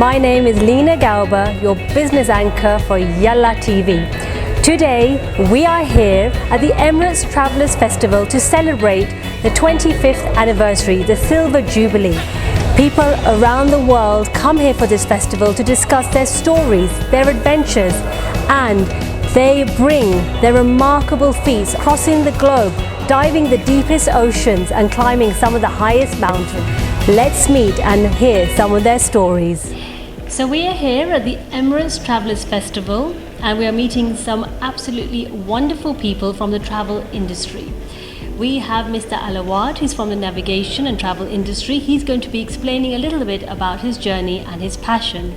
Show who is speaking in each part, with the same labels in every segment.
Speaker 1: My name is Lena Gauba, your business anchor for Yalla TV. Today, we are here at the Emirates Travellers Festival to celebrate the 25th anniversary, the Silver Jubilee. People around the world come here for this festival to discuss their stories, their adventures, and they bring their remarkable feats crossing the globe, diving the deepest oceans and climbing some of the highest mountains. Let's meet and hear some of their stories. So we are here at the Emirates Travellers Festival and we are meeting some absolutely wonderful people from the travel industry. We have Mr. Alawad, who's from the navigation and travel industry. He's going to be explaining a little bit about his journey and his passion.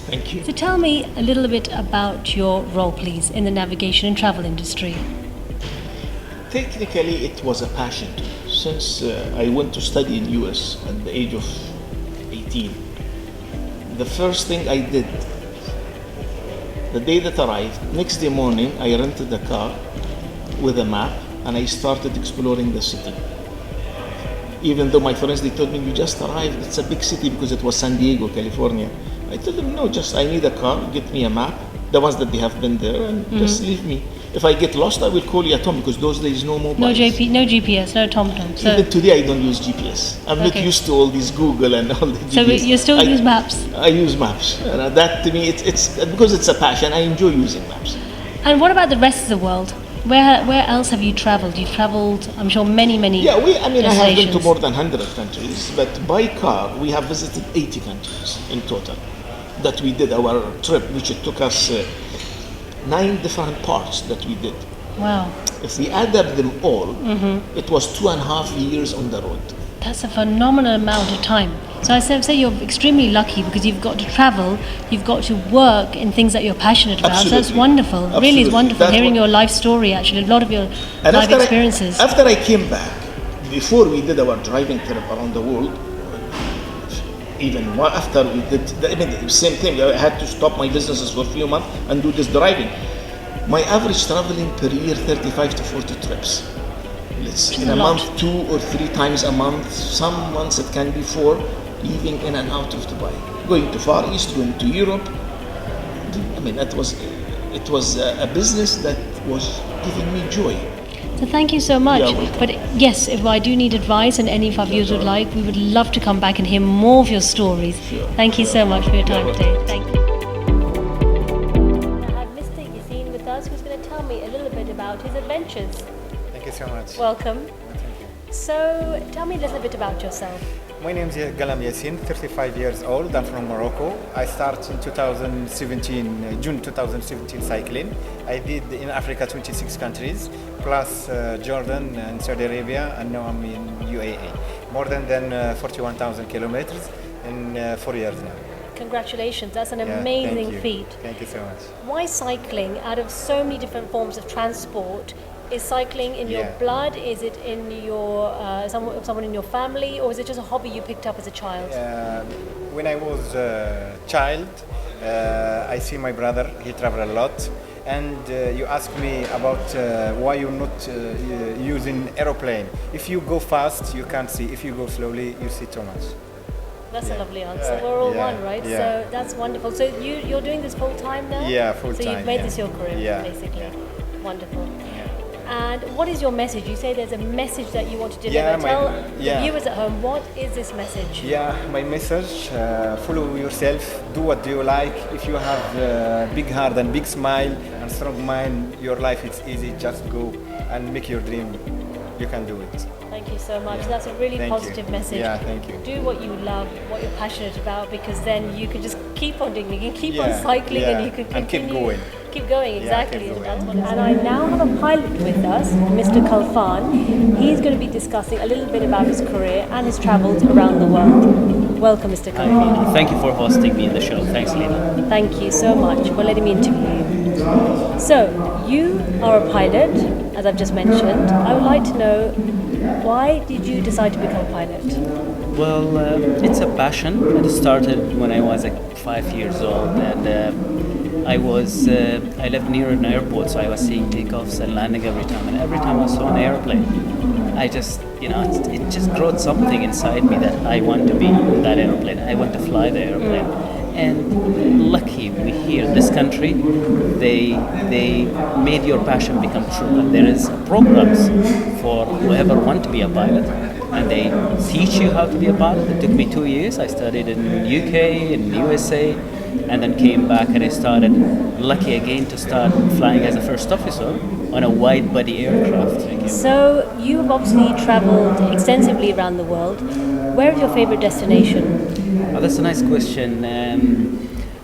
Speaker 2: Thank you.
Speaker 1: So tell me a little bit about your role, please, in the navigation and travel industry.
Speaker 2: Technically, it was a passion. Since I went to study in US at the age of 18, the first thing I did, the day that arrived, next day morning, I rented a car with a map and I started exploring the city. Even though my friends, they told me, you just arrived, it's a big city, because it was San Diego, California. I told them, no, just I need a car, get me a map, the ones that they have been there, and just leave me. If I get lost, I will call you at home, because those days no mobile.
Speaker 1: No GPS, no TomTom. So
Speaker 2: even today I don't use GPS. I'm not used to all these Google and all the GPS.
Speaker 1: So you still use maps?
Speaker 2: I use maps. That to me, it's because it's a passion, I enjoy using maps.
Speaker 1: And what about the rest of the world? Where else have you travelled? You've travelled, I'm sure, many
Speaker 2: Yeah, I have been to
Speaker 1: destinations.
Speaker 2: more than 100 countries, but by car, we have visited 80 countries in total. That we did our trip, which it took us 9 different parts that we did.
Speaker 1: Wow.
Speaker 2: If we added them all, it was 2.5 years on the road.
Speaker 1: That's a phenomenal amount of time. So I say you're extremely lucky because you've got to travel, you've got to work in things that you're passionate about. So that's
Speaker 2: Absolutely.
Speaker 1: wonderful. Really,
Speaker 2: Absolutely.
Speaker 1: it's wonderful
Speaker 2: That's
Speaker 1: hearing
Speaker 2: what-
Speaker 1: your life story, actually, a lot of your
Speaker 2: And
Speaker 1: life experiences.
Speaker 2: after I came back, before we did our driving trip around the world, even after we did, same thing, I had to stop my businesses for a few months and do this driving. My average traveling per year, 35 to 40 trips. Let's in
Speaker 1: a
Speaker 2: a
Speaker 1: lot.
Speaker 2: month, 2 or 3 times a month. Some months it can be 4, leaving in and out of Dubai. Going to Far East, going to Europe. It was a business that was giving me joy.
Speaker 1: So thank you so much.
Speaker 2: Yeah, welcome.
Speaker 1: But yes, if I do need advice and any of our viewers would like, we would love to come back and hear more of your stories.
Speaker 2: Sure.
Speaker 1: Thank you so much for your time
Speaker 2: Yeah,
Speaker 1: today. Thank you. I have Mr. Yassine with us, who's going to tell me a little bit about his adventures.
Speaker 3: Thank you so much.
Speaker 1: Welcome.
Speaker 3: Thank you.
Speaker 1: So tell me a little bit about yourself.
Speaker 3: My name is Galam Yassin, 35 years old. I'm from Morocco. I started in 2017, June 2017 cycling. I did in Africa 26 countries, plus Jordan and Saudi Arabia, and now I'm in UAE. More than 41,000 kilometers in 4 years now.
Speaker 1: Congratulations, that's an
Speaker 3: Yeah,
Speaker 1: amazing
Speaker 3: thank you.
Speaker 1: feat.
Speaker 3: Thank you so much.
Speaker 1: Why cycling? Out of so many different forms of transport, is cycling in your
Speaker 3: Yeah.
Speaker 1: blood? Is it in your someone in your family, or is it just a hobby you picked up as a child?
Speaker 3: When I was a child, I see my brother, he traveled a lot. And you ask me about why you're not using aeroplane. If you go fast, you can't see. If you go slowly, you see too much.
Speaker 1: That's a lovely answer. We're all
Speaker 3: Yeah,
Speaker 1: one, right?
Speaker 3: yeah.
Speaker 1: So that's wonderful. So you're doing this full time now?
Speaker 3: Yeah, full
Speaker 1: So
Speaker 3: time,
Speaker 1: you've made
Speaker 3: yeah.
Speaker 1: this your career,
Speaker 3: Yeah,
Speaker 1: basically.
Speaker 3: yeah.
Speaker 1: Wonderful. And what is your message? You say there's a message that you want to deliver.
Speaker 3: Yeah,
Speaker 1: Tell
Speaker 3: yeah.
Speaker 1: the viewers at home, what is this message?
Speaker 3: Yeah, my message, follow yourself, do what you like. If you have big heart and big smile and strong mind, your life is easy. Just go and make your dream. You can do it.
Speaker 1: Thank you so much. That's a really
Speaker 3: Thank
Speaker 1: positive
Speaker 3: you.
Speaker 1: message.
Speaker 3: Yeah, thank you.
Speaker 1: Do what you love, what you're passionate about, because then you can just keep on doing it. You can keep on
Speaker 3: Yeah,
Speaker 1: cycling and
Speaker 3: yeah.
Speaker 1: you can
Speaker 3: And keep
Speaker 1: continue.
Speaker 3: going.
Speaker 1: Keep going,
Speaker 3: Yeah,
Speaker 1: exactly.
Speaker 3: keep going.
Speaker 1: That's what and I now have a pilot with us, Mr. Kalfan. He's going to be discussing a little bit about his career and his travels around the world. Welcome, Mr. Kalfan.
Speaker 4: Thank you for hosting me in the show. Thanks, Lena.
Speaker 1: Thank you so much for letting me interview you. So, you are a pilot, as I've just mentioned. I would like to know, why did you decide to become a pilot?
Speaker 4: Well, it's a passion. It started when I was like 5 years old, and I lived near an airport, so I was seeing takeoffs and landing every time. And every time I saw an airplane, I just, it just growed something inside me that I want to be in that airplane. I want to fly the airplane. And lucky we here in this country, they made your passion become true. And there is programs for whoever want to be a pilot, and they teach you how to be a pilot. It took me 2 years. I studied in UK, in USA, and then came back and I started, lucky again, to start flying as a first officer on a wide-body aircraft.
Speaker 1: So you've obviously traveled extensively around the world. Where is your favorite destination?
Speaker 4: Oh, that's a nice question.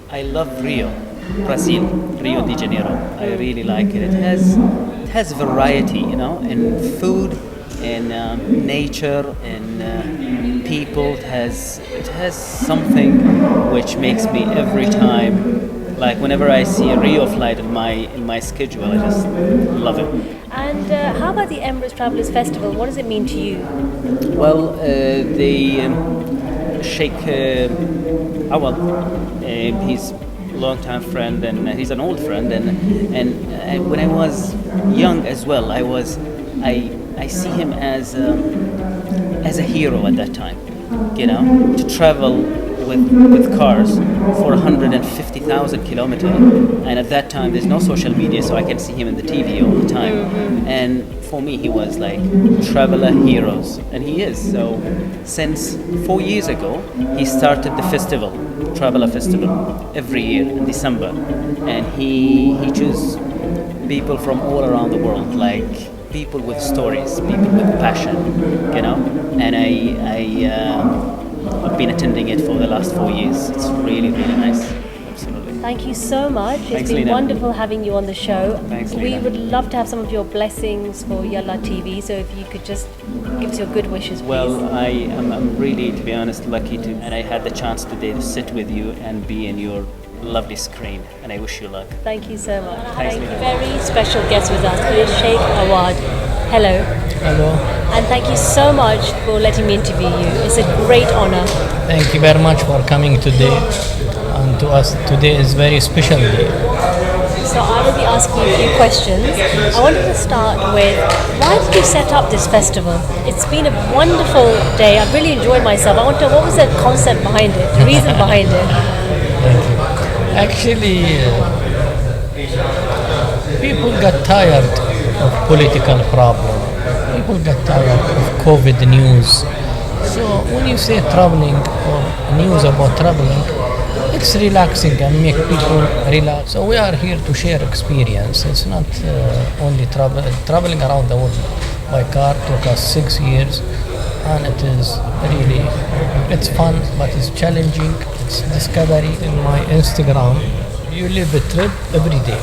Speaker 4: I love Rio, Brazil, Rio de Janeiro. I really like it. It has variety, in food, in nature, in people. It has something which makes me every time, like whenever I see a Rio flight in my schedule, I just love it.
Speaker 1: And how about the Emirates Travelers Festival? What does it mean to you?
Speaker 4: Well, the Sheikh Awal, he's a long-time friend, and he's an old friend, and when I was young as well, I see him as a hero at that time, to travel with cars for 150,000 kilometers, and at that time there's no social media, so I can see him in the TV all the time. And for me, he was like traveler heroes, and he is. So since 4 years ago, he started the festival, Traveler Festival, every year in December, and he chooses people from all around the world, like people with stories, people with passion, and I've been attending it for the last 4 years. It's really, really nice. Absolutely.
Speaker 1: Thank you so much.
Speaker 4: Thanks,
Speaker 1: it's been
Speaker 4: Lena.
Speaker 1: wonderful having you on the show.
Speaker 4: Thanks,
Speaker 1: We
Speaker 4: Lena.
Speaker 1: would love to have some of your blessings for Yalla TV, so if you could just give us your good wishes, please.
Speaker 4: Well, I'm really, to be honest, lucky to, and I had the chance today to sit with you and be in your lovely screen, and I wish you luck.
Speaker 1: Thank you so much.
Speaker 4: Thanks,
Speaker 1: Thank you.
Speaker 4: Lena.
Speaker 1: Very special guest with us is Sheikh Awad. Hello.
Speaker 5: Hello.
Speaker 1: And thank you so much for letting me interview you. It's a great honor.
Speaker 5: Thank you very much for coming today. And to us, today is very special day.
Speaker 1: So I will be asking you a few questions. I wanted to start with, why did you set up this festival? It's been a wonderful day. I've really enjoyed myself. I want to know, what was the concept behind it, the reason behind it?
Speaker 5: Thank you. Actually, people got tired of political problem. People got tired of COVID news. So when you say traveling or news about traveling, it's relaxing and make people relax. So we are here to share experience. It's not only traveling around the world by car. Took us 6 years, and it is really, it's fun, but it's challenging. It's discovery. In my Instagram, you live a trip every day.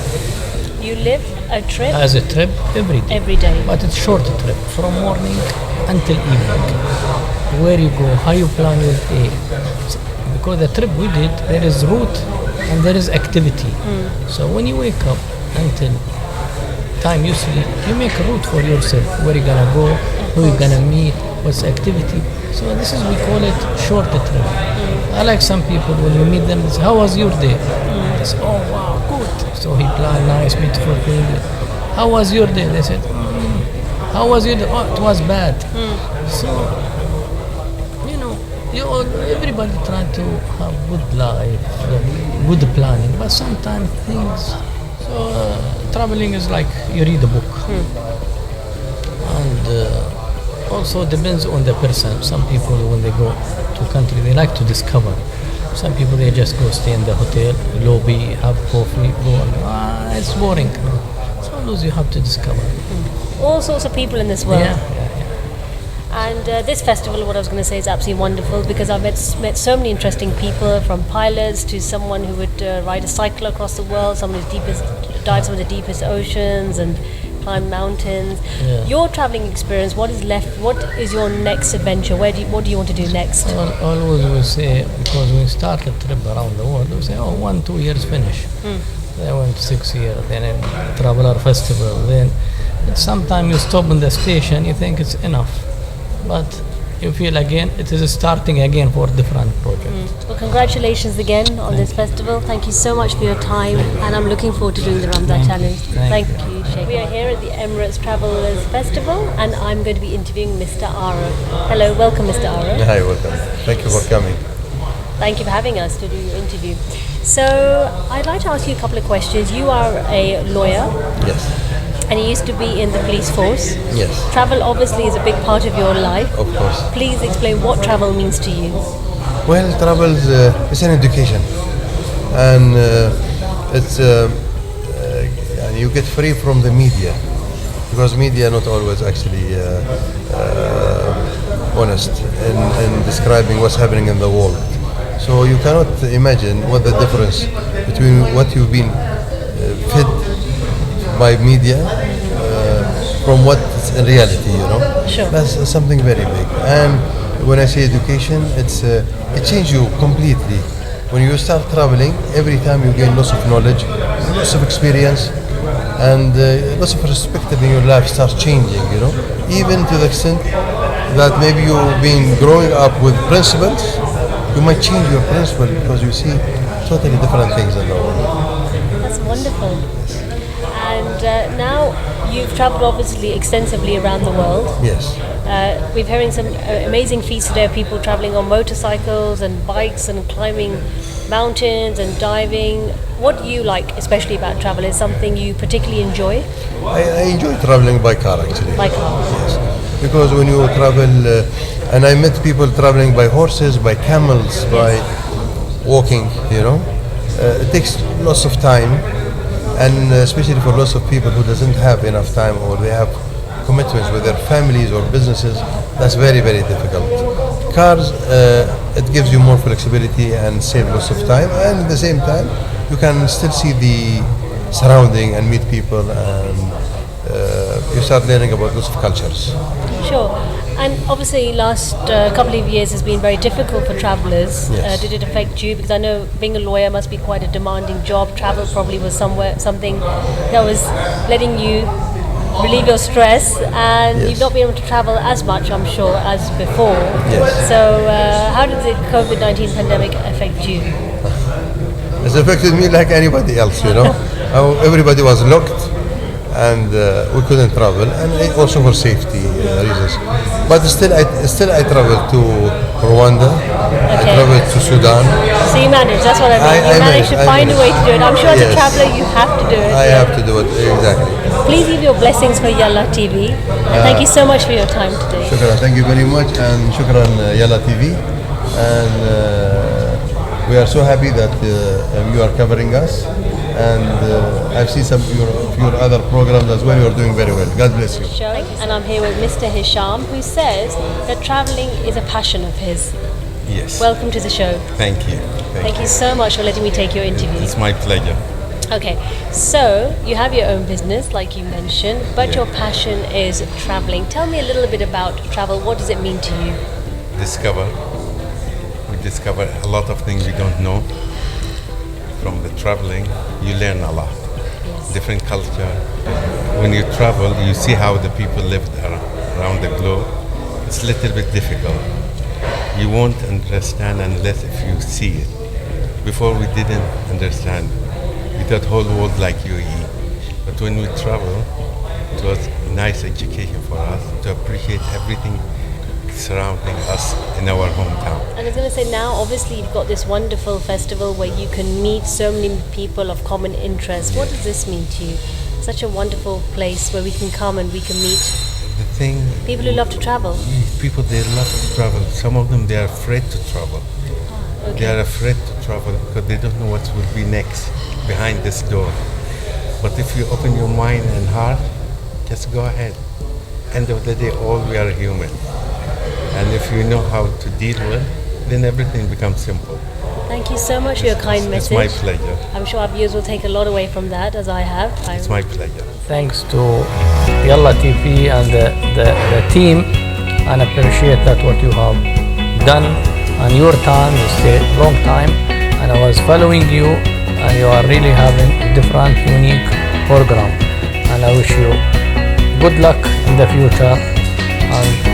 Speaker 1: You live a trip
Speaker 5: As a trip every day.
Speaker 1: every day.
Speaker 5: But it's short trip from morning until evening. Where you go, how you plan your day. Because the trip we did, there is route and there is activity. So when you wake up until time you sleep, you make a route for yourself. Where you're gonna go, who you're gonna meet, what's the activity. So this is, we call it short trip. I like some people, when you meet them, they say, how was your day? They say, oh wow, good. So he planned nice, beautiful thing. How was your day? They said, how was your day? Oh, it was bad. So, everybody trying to have good life, good planning, but sometimes things. So traveling is like you read a book, and also depends on the person. Some people, when they go to country, they like to discover. Some people, they just go stay in the hotel lobby, have coffee, go on. It's boring. So those you have to discover.
Speaker 1: All sorts of people in this world.
Speaker 5: Yeah.
Speaker 1: And this festival, what I was going to say, is absolutely wonderful, because I've met so many interesting people, from pilots to someone who would ride a cycle across the world, someone who's dive some of the deepest oceans and climb mountains.
Speaker 5: Yeah.
Speaker 1: Your traveling experience, what is left? What is your next adventure? What do you want to do next?
Speaker 5: Always we say, because we start a trip around the world, we say, 1-2 years finish. Then went 6 years, then a traveler festival, then sometimes you stop in the station, you think it's enough. But you feel again, it is starting again for different project.
Speaker 1: Well, congratulations again on this festival. Thank you so much for your time, and I'm looking forward to doing the Ramadan Challenge.
Speaker 5: Thank
Speaker 1: you, Sheikh. We are here at the Emirates Travelers Festival, and I'm going to be interviewing Mr. Ara. Hello, welcome, Mr. Ara.
Speaker 6: Hi, welcome. Thank you for coming.
Speaker 1: Thank you for having us to do your interview. So, I'd like to ask you a couple of questions. You are a lawyer.
Speaker 6: Yes.
Speaker 1: And you used to be in the police force.
Speaker 6: Yes.
Speaker 1: Travel obviously is a big part of your life.
Speaker 6: Of course.
Speaker 1: Please explain what travel means to you.
Speaker 6: Well, travel is an education, and it's and you get free from the media, because media not always actually honest in describing what's happening in the world. So you cannot imagine what the difference between what you've been fed by media from what's in reality, you know.
Speaker 1: Sure.
Speaker 6: That's something very big. And when I say education, it changes you completely. When you start traveling, every time you gain lots of knowledge, lots of experience, and lots of perspective in your life starts changing, you know. Even to the extent that maybe you've been growing up with principles, you might change your principle because you see totally different things in the world.
Speaker 1: That's wonderful. And now you've traveled obviously extensively around the world.
Speaker 6: Yes.
Speaker 1: We're hearing some amazing feats today of people traveling on motorcycles and bikes and climbing mountains and diving. What do you like especially about travel? Is something you particularly enjoy?
Speaker 6: I enjoy traveling by car actually.
Speaker 1: By car?
Speaker 6: Yes. Because when you travel, and I met people traveling by horses, by camels, by walking, you know. It takes lots of time, and especially for lots of people who doesn't have enough time, or they have commitments with their families or businesses, that's very, very difficult. Cars, it gives you more flexibility and save lots of time, and at the same time, you can still see the surrounding and meet people, and you start learning about lots of cultures.
Speaker 1: Sure. And obviously last couple of years has been very difficult for travellers.
Speaker 6: Yes.
Speaker 1: Did it affect you? Because I know being a lawyer must be quite a demanding job. Travel probably was something that was letting you relieve your stress, and
Speaker 6: Yes.
Speaker 1: you've not been able to travel as much, I'm sure, as before.
Speaker 6: Yes.
Speaker 1: So how did the COVID-19 pandemic affect you?
Speaker 6: It's affected me like anybody else, you know. How everybody was locked, and we couldn't travel, and also for safety reasons. But still I traveled to Rwanda. I
Speaker 1: Okay.
Speaker 6: traveled to Sudan.
Speaker 1: So you managed, that's what I mean.
Speaker 6: I
Speaker 1: You managed to find a way to do it. I'm sure as a
Speaker 6: Yes.
Speaker 1: traveller you have to do it.
Speaker 6: I have to do it, exactly.
Speaker 1: Please give your blessings for Yalla TV. And thank you so much for your time today.
Speaker 6: Shukran, thank you very much, and shukran Yalla TV. And we are so happy that you are covering us. And I've seen some of your other programs as well. You are doing very well. God bless you.
Speaker 1: Show, and I'm here with Mr. Hisham, who says that traveling is a passion of his.
Speaker 7: Yes.
Speaker 1: Welcome to the show.
Speaker 7: Thank you.
Speaker 1: Thank you so much for letting me take your interview.
Speaker 7: It's my pleasure.
Speaker 1: Okay, so you have your own business, like you mentioned, but
Speaker 7: Yeah.
Speaker 1: your passion is traveling. Tell me a little bit about travel. What does it mean to you?
Speaker 7: Discover. We discover a lot of things we don't know. From the traveling, you learn a lot. Different culture. When you travel, you see how the people live around the globe. It's a little bit difficult. You won't understand unless if you see it. Before we didn't understand. We thought whole world like UAE. But when we travel, it was a nice education for us to appreciate everything surrounding us in our hometown.
Speaker 1: And I was going to say, now obviously you've got this wonderful festival where you can meet so many people of common interest. What does this mean to you? Such a wonderful place where we can come and we can meet
Speaker 7: The thing,
Speaker 1: people who love to travel.
Speaker 7: people they love to travel. Some of them they are afraid to travel. They are afraid to travel because they don't know what will be next behind this door. But if you open your mind and heart, just go ahead. End of the day, all we are human. And if you know how to deal with, then everything becomes simple.
Speaker 1: Thank you so much for your kind
Speaker 7: It's
Speaker 1: message.
Speaker 7: my pleasure.
Speaker 1: I'm sure our viewers will take a lot away from that, as I have.
Speaker 7: It's my pleasure.
Speaker 5: Thanks to Yalla TV and the team, and appreciate that what you have done and your time. You stayed long time, and I was following you, and you are really having a different, unique program. And I wish you good luck in the future, and